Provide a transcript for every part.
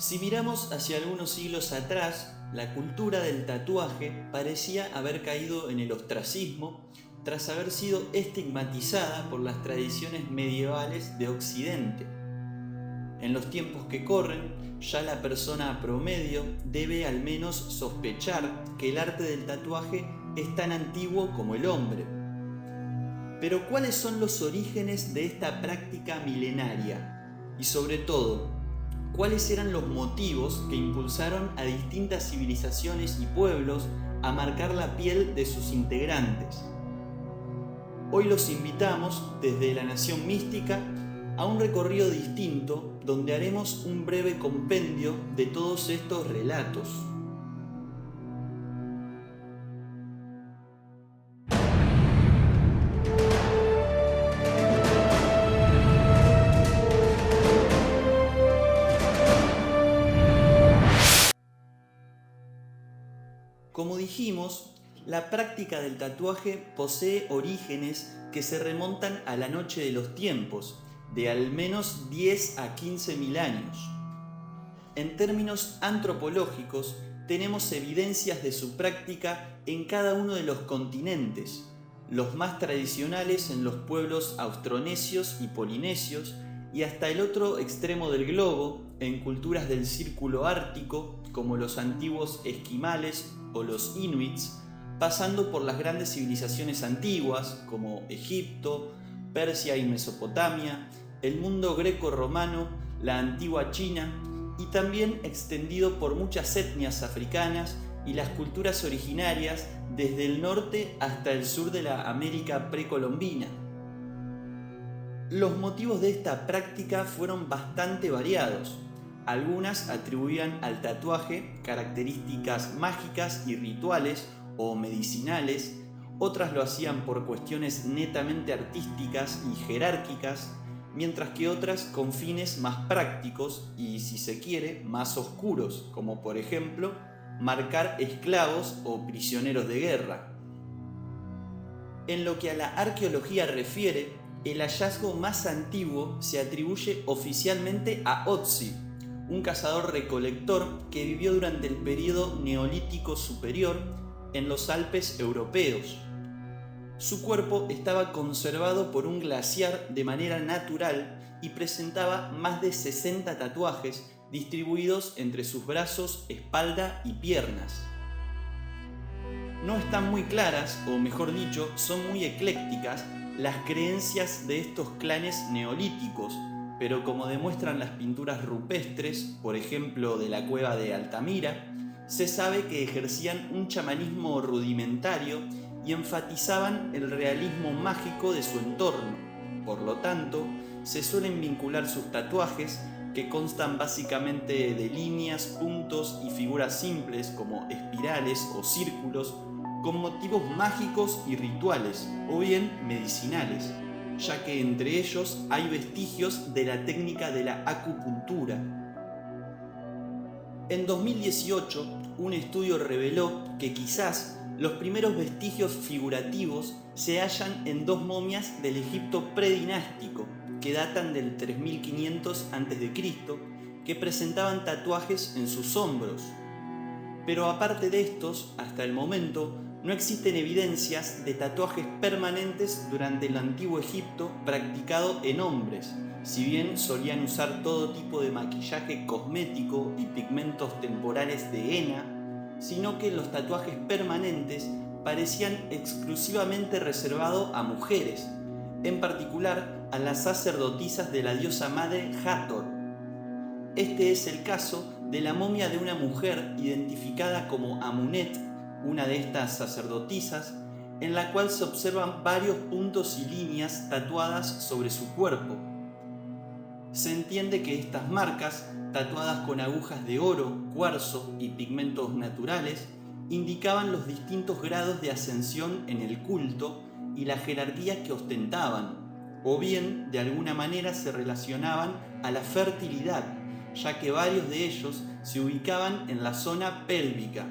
Si miramos hacia algunos siglos atrás, la cultura del tatuaje parecía haber caído en el ostracismo tras haber sido estigmatizada por las tradiciones medievales de Occidente. En los tiempos que corren, ya la persona promedio debe al menos sospechar que el arte del tatuaje es tan antiguo como el hombre. Pero ¿cuáles son los orígenes de esta práctica milenaria? Y sobre todo, ¿cuáles eran los motivos que impulsaron a distintas civilizaciones y pueblos a marcar la piel de sus integrantes? Hoy los invitamos desde la Nación Mística a un recorrido distinto donde haremos un breve compendio de todos estos relatos. Como dijimos, la práctica del tatuaje posee orígenes que se remontan a la noche de los tiempos, de al menos 10 a 15.000 años. En términos antropológicos, tenemos evidencias de su práctica en cada uno de los continentes, los más tradicionales en los pueblos austronesios y polinesios, y hasta el otro extremo del globo, en culturas del círculo ártico, como los antiguos esquimales o los inuits, pasando por las grandes civilizaciones antiguas, como Egipto, Persia y Mesopotamia, el mundo greco-romano, la antigua China, y también extendido por muchas etnias africanas y las culturas originarias desde el norte hasta el sur de la América precolombina. Los motivos de esta práctica fueron bastante variados. Algunas atribuían al tatuaje características mágicas y rituales o medicinales, otras lo hacían por cuestiones netamente artísticas y jerárquicas, mientras que otras con fines más prácticos y, si se quiere, más oscuros, como por ejemplo marcar esclavos o prisioneros de guerra. En lo que a la arqueología refiere, el hallazgo más antiguo se atribuye oficialmente a Otzi, un cazador-recolector que vivió durante el período Neolítico Superior en los Alpes europeos. Su cuerpo estaba conservado por un glaciar de manera natural y presentaba más de 60 tatuajes distribuidos entre sus brazos, espalda y piernas. No están muy claras, o mejor dicho, son muy eclécticas las creencias de estos clanes neolíticos, pero como demuestran las pinturas rupestres, por ejemplo de la cueva de Altamira, se sabe que ejercían un chamanismo rudimentario y enfatizaban el realismo mágico de su entorno. Por lo tanto, se suelen vincular sus tatuajes, que constan básicamente de líneas, puntos y figuras simples como espirales o círculos, con motivos mágicos y rituales, o bien medicinales, ya que entre ellos hay vestigios de la técnica de la acupuntura. En 2018, un estudio reveló que quizás los primeros vestigios figurativos se hallan en dos momias del Egipto predinástico, que datan del 3500 a.C., que presentaban tatuajes en sus hombros. Pero aparte de estos, hasta el momento, no existen evidencias de tatuajes permanentes durante el antiguo Egipto practicado en hombres, si bien solían usar todo tipo de maquillaje cosmético y pigmentos temporales de henna, sino que los tatuajes permanentes parecían exclusivamente reservados a mujeres, en particular a las sacerdotisas de la diosa madre Hathor. Este es el caso de la momia de una mujer identificada como Amunet, una de estas sacerdotisas, en la cual se observan varios puntos y líneas tatuadas sobre su cuerpo. Se entiende que estas marcas, tatuadas con agujas de oro, cuarzo y pigmentos naturales, indicaban los distintos grados de ascensión en el culto y la jerarquía que ostentaban, o bien de alguna manera se relacionaban a la fertilidad, ya que varios de ellos se ubicaban en la zona pélvica.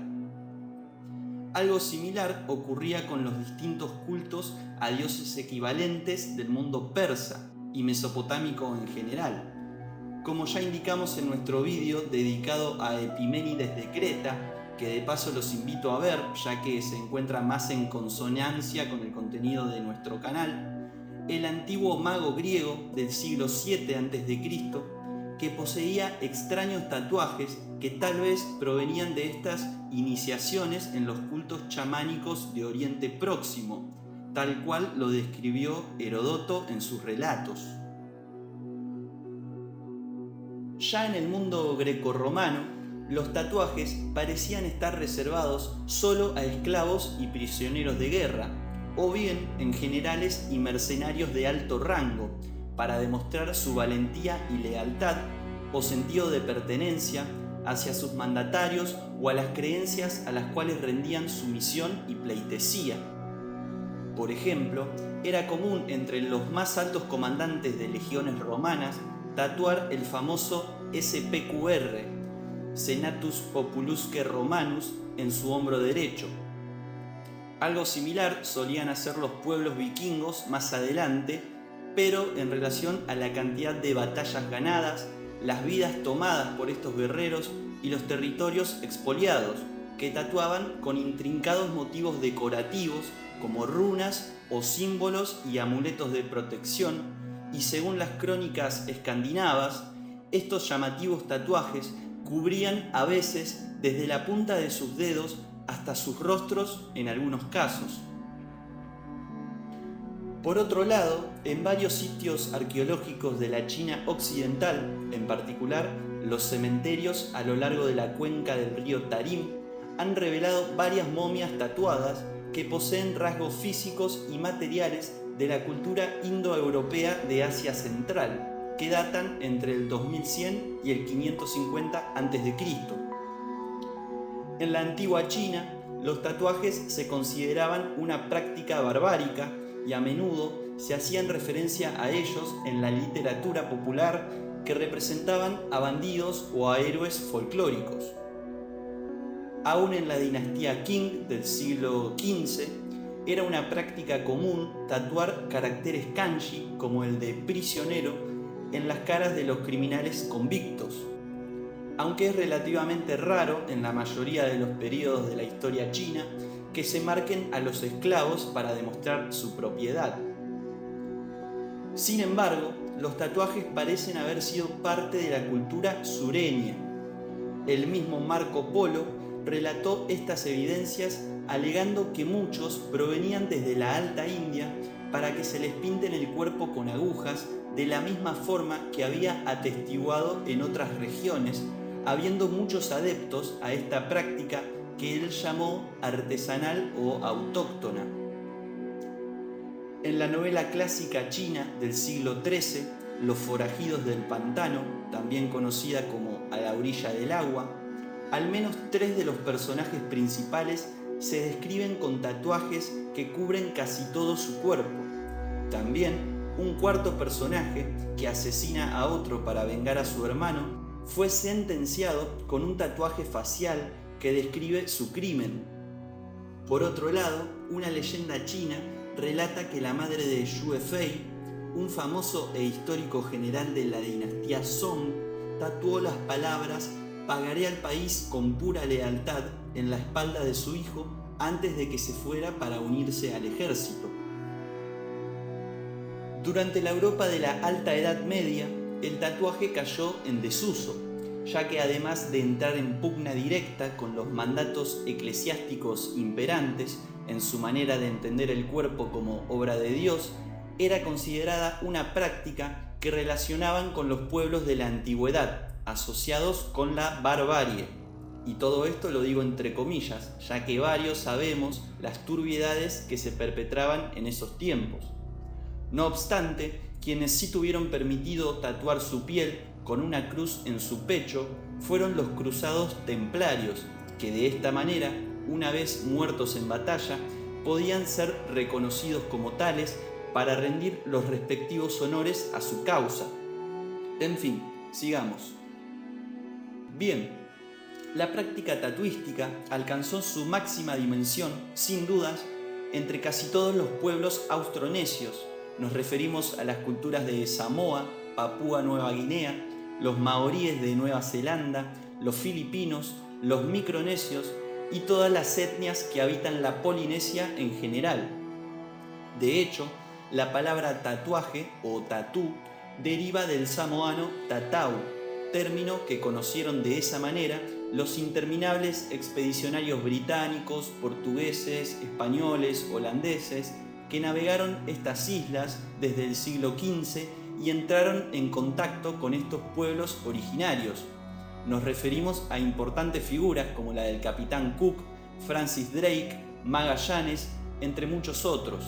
Algo similar ocurría con los distintos cultos a dioses equivalentes del mundo persa y mesopotámico en general. Como ya indicamos en nuestro vídeo dedicado a Epiménides de Creta, que de paso los invito a ver ya que se encuentra más en consonancia con el contenido de nuestro canal, el antiguo mago griego del siglo VII a.C., que poseía extraños tatuajes que tal vez provenían de estas iniciaciones en los cultos chamánicos de Oriente Próximo, tal cual lo describió Heródoto en sus relatos. Ya en el mundo grecorromano, los tatuajes parecían estar reservados solo a esclavos y prisioneros de guerra, o bien en generales y mercenarios de alto rango, para demostrar su valentía y lealtad o sentido de pertenencia hacia sus mandatarios o a las creencias a las cuales rendían sumisión y pleitesía. Por ejemplo, era común entre los más altos comandantes de legiones romanas tatuar el famoso SPQR, Senatus Populusque Romanus, en su hombro derecho. Algo similar solían hacer los pueblos vikingos más adelante, pero en relación a la cantidad de batallas ganadas, las vidas tomadas por estos guerreros y los territorios expoliados, que tatuaban con intrincados motivos decorativos como runas o símbolos y amuletos de protección, y según las crónicas escandinavas, estos llamativos tatuajes cubrían a veces desde la punta de sus dedos hasta sus rostros en algunos casos. Por otro lado, en varios sitios arqueológicos de la China occidental, en particular los cementerios a lo largo de la cuenca del río Tarim, han revelado varias momias tatuadas que poseen rasgos físicos y materiales de la cultura indoeuropea de Asia Central, que datan entre el 2100 y el 550 a.C. En la antigua China, los tatuajes se consideraban una práctica barbárica y a menudo se hacían referencia a ellos en la literatura popular que representaban a bandidos o a héroes folclóricos. Aún en la dinastía Qing del siglo XV, era una práctica común tatuar caracteres kanji como el de prisionero en las caras de los criminales convictos, aunque es relativamente raro en la mayoría de los periodos de la historia china que se marquen a los esclavos para demostrar su propiedad. Sin embargo, los tatuajes parecen haber sido parte de la cultura sureña. El mismo Marco Polo relató estas evidencias alegando que muchos provenían desde la Alta India para que se les pinten el cuerpo con agujas de la misma forma que había atestiguado en otras regiones, habiendo muchos adeptos a esta práctica que él llamó artesanal o autóctona. En la novela clásica china del siglo XIII, Los forajidos del pantano, también conocida como A la orilla del agua, al menos 3 de los personajes principales se describen con tatuajes que cubren casi todo su cuerpo. También, un cuarto personaje, que asesina a otro para vengar a su hermano, fue sentenciado con un tatuaje facial que describe su crimen. Por otro lado, una leyenda china relata que la madre de Xue Fei, un famoso e histórico general de la dinastía Song, tatuó las palabras "pagaré al país con pura lealtad" en la espalda de su hijo antes de que se fuera para unirse al ejército. Durante la Europa de la Alta Edad Media, el tatuaje cayó en desuso, ya que además de entrar en pugna directa con los mandatos eclesiásticos imperantes en su manera de entender el cuerpo como obra de Dios, era considerada una práctica que relacionaban con los pueblos de la antigüedad, asociados con la barbarie. Y todo esto lo digo entre comillas, ya que varios sabemos las turbiedades que se perpetraban en esos tiempos. No obstante, quienes sí tuvieron permitido tatuar su piel con una cruz en su pecho fueron los cruzados templarios, que de esta manera, una vez muertos en batalla, podían ser reconocidos como tales para rendir los respectivos honores a su causa. En fin, sigamos. Bien, la práctica tatuística alcanzó su máxima dimensión, sin dudas, entre casi todos los pueblos austronesios. Nos referimos a las culturas de Samoa, Papúa Nueva Guinea, los maoríes de Nueva Zelanda, los filipinos, los micronesios y todas las etnias que habitan la Polinesia en general. De hecho, la palabra tatuaje o tatú deriva del samoano tatau, término que conocieron de esa manera los interminables expedicionarios británicos, portugueses, españoles, holandeses, que navegaron estas islas desde el siglo XV y entraron en contacto con estos pueblos originarios. Nos referimos a importantes figuras como la del capitán Cook, Francis Drake, Magallanes, entre muchos otros.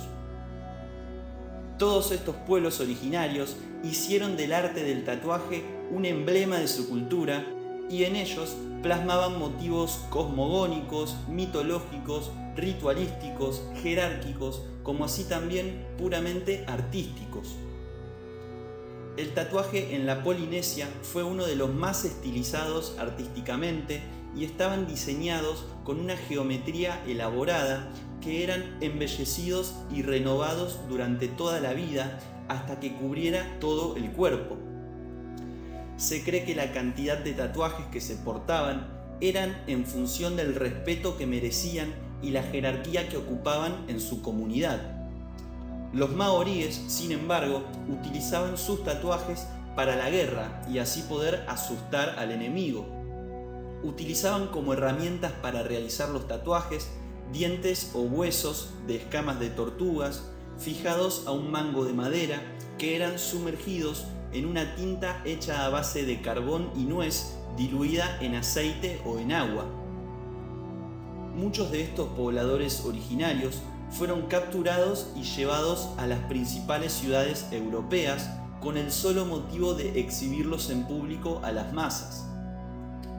Todos estos pueblos originarios hicieron del arte del tatuaje un emblema de su cultura y en ellos plasmaban motivos cosmogónicos, mitológicos, ritualísticos, jerárquicos, como así también puramente artísticos. El tatuaje en la Polinesia fue uno de los más estilizados artísticamente y estaban diseñados con una geometría elaborada que eran embellecidos y renovados durante toda la vida hasta que cubriera todo el cuerpo. Se cree que la cantidad de tatuajes que se portaban eran en función del respeto que merecían y la jerarquía que ocupaban en su comunidad. Los maoríes, sin embargo, utilizaban sus tatuajes para la guerra y así poder asustar al enemigo. Utilizaban como herramientas para realizar los tatuajes dientes o huesos de escamas de tortugas fijados a un mango de madera que eran sumergidos en una tinta hecha a base de carbón y nuez diluida en aceite o en agua. Muchos de estos pobladores originarios fueron capturados y llevados a las principales ciudades europeas con el solo motivo de exhibirlos en público a las masas.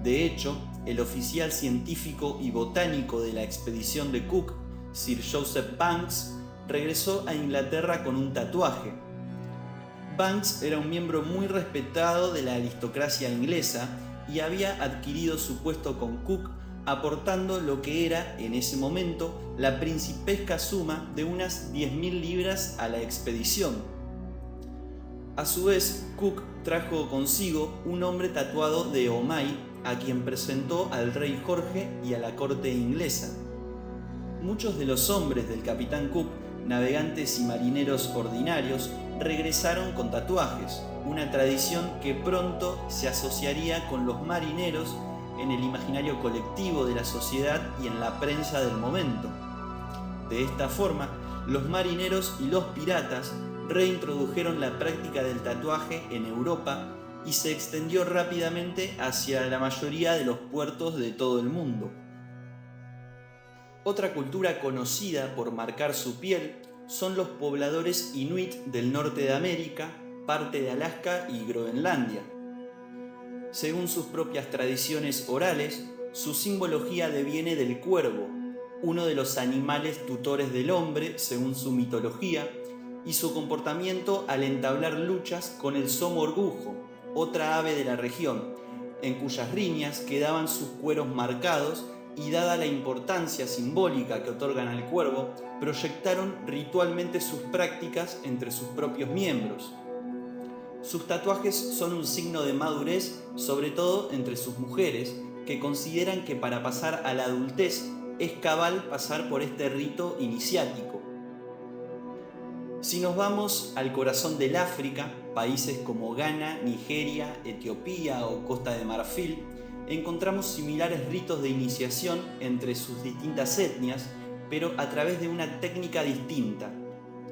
De hecho, el oficial científico y botánico de la expedición de Cook, Sir Joseph Banks, regresó a Inglaterra con un tatuaje. Banks era un miembro muy respetado de la aristocracia inglesa y había adquirido su puesto con Cook aportando lo que era, en ese momento, la principesca suma de unas 10.000 libras a la expedición. A su vez, Cook trajo consigo un hombre tatuado de Omai, a quien presentó al rey Jorge y a la corte inglesa. Muchos de los hombres del capitán Cook, navegantes y marineros ordinarios, regresaron con tatuajes, una tradición que pronto se asociaría con los marineros en el imaginario colectivo de la sociedad y en la prensa del momento. De esta forma, los marineros y los piratas reintrodujeron la práctica del tatuaje en Europa y se extendió rápidamente hacia la mayoría de los puertos de todo el mundo. Otra cultura conocida por marcar su piel son los pobladores inuit del norte de América, parte de Alaska y Groenlandia. Según sus propias tradiciones orales, su simbología deviene del cuervo, uno de los animales tutores del hombre según su mitología, y su comportamiento al entablar luchas con el somorgujo, otra ave de la región, en cuyas riñas quedaban sus cueros marcados y dada la importancia simbólica que otorgan al cuervo, proyectaron ritualmente sus prácticas entre sus propios miembros. Sus tatuajes son un signo de madurez, sobre todo entre sus mujeres, que consideran que para pasar a la adultez es cabal pasar por este rito iniciático. Si nos vamos al corazón del África, países como Ghana, Nigeria, Etiopía o Costa de Marfil, encontramos similares ritos de iniciación entre sus distintas etnias, pero a través de una técnica distinta,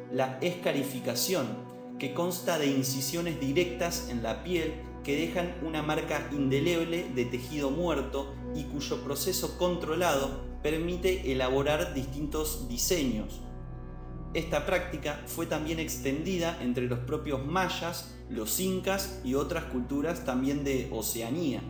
la escarificación, que consta de incisiones directas en la piel que dejan una marca indeleble de tejido muerto y cuyo proceso controlado permite elaborar distintos diseños. Esta práctica fue también extendida entre los propios mayas, los incas y otras culturas también de Oceanía.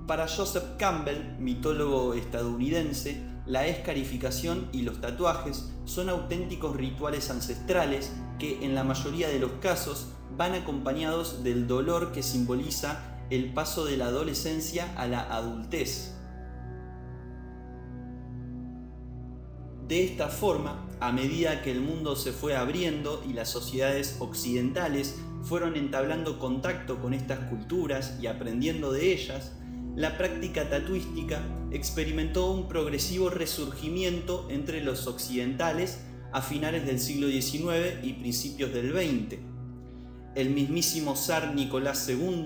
Para Joseph Campbell, mitólogo estadounidense, la escarificación y los tatuajes son auténticos rituales ancestrales que en la mayoría de los casos van acompañados del dolor que simboliza el paso de la adolescencia a la adultez. De esta forma, a medida que el mundo se fue abriendo y las sociedades occidentales fueron entablando contacto con estas culturas y aprendiendo de ellas, la práctica tatuística experimentó un progresivo resurgimiento entre los occidentales a finales del siglo XIX y principios del XX. El mismísimo zar Nicolás II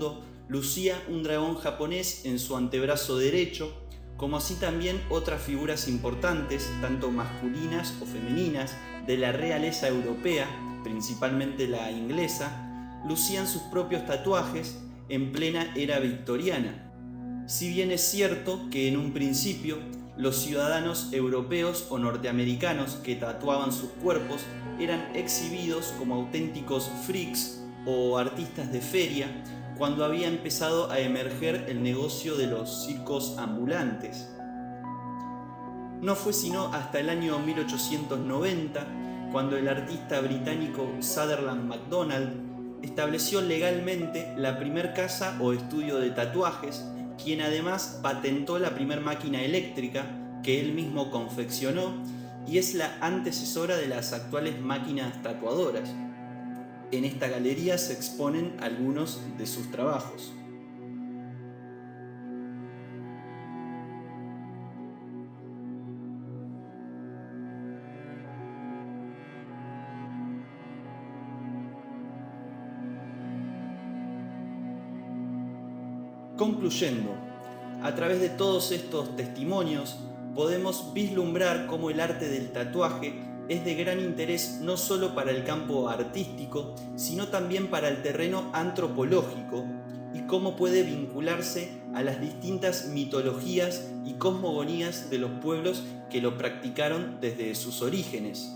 lucía un dragón japonés en su antebrazo derecho, como así también otras figuras importantes, tanto masculinas o femeninas, de la realeza europea, principalmente la inglesa, lucían sus propios tatuajes en plena era victoriana. Si bien es cierto que en un principio los ciudadanos europeos o norteamericanos que tatuaban sus cuerpos eran exhibidos como auténticos freaks o artistas de feria, cuando había empezado a emerger el negocio de los circos ambulantes. No fue sino hasta el año 1890 cuando el artista británico Sutherland MacDonald estableció legalmente la primer casa o estudio de tatuajes, quien además patentó la primer máquina eléctrica que él mismo confeccionó y es la antecesora de las actuales máquinas tatuadoras. En esta galería se exponen algunos de sus trabajos. Concluyendo, a través de todos estos testimonios podemos vislumbrar cómo el arte del tatuaje es de gran interés no solo para el campo artístico, sino también para el terreno antropológico y cómo puede vincularse a las distintas mitologías y cosmogonías de los pueblos que lo practicaron desde sus orígenes.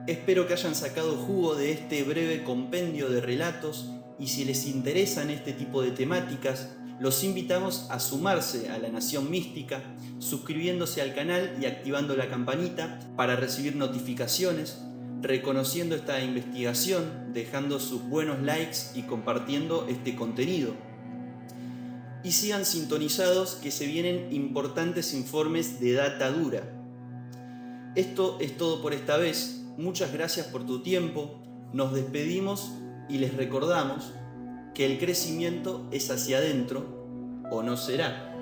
Espero que hayan sacado jugo de este breve compendio de relatos y si les interesan este tipo de temáticas, los invitamos a sumarse a la Nación Mística, suscribiéndose al canal y activando la campanita para recibir notificaciones, reconociendo esta investigación, dejando sus buenos likes y compartiendo este contenido. Y sigan sintonizados que se vienen importantes informes de data dura. Esto es todo por esta vez. Muchas gracias por tu tiempo. Nos despedimos y les recordamos que el crecimiento es hacia adentro o no será.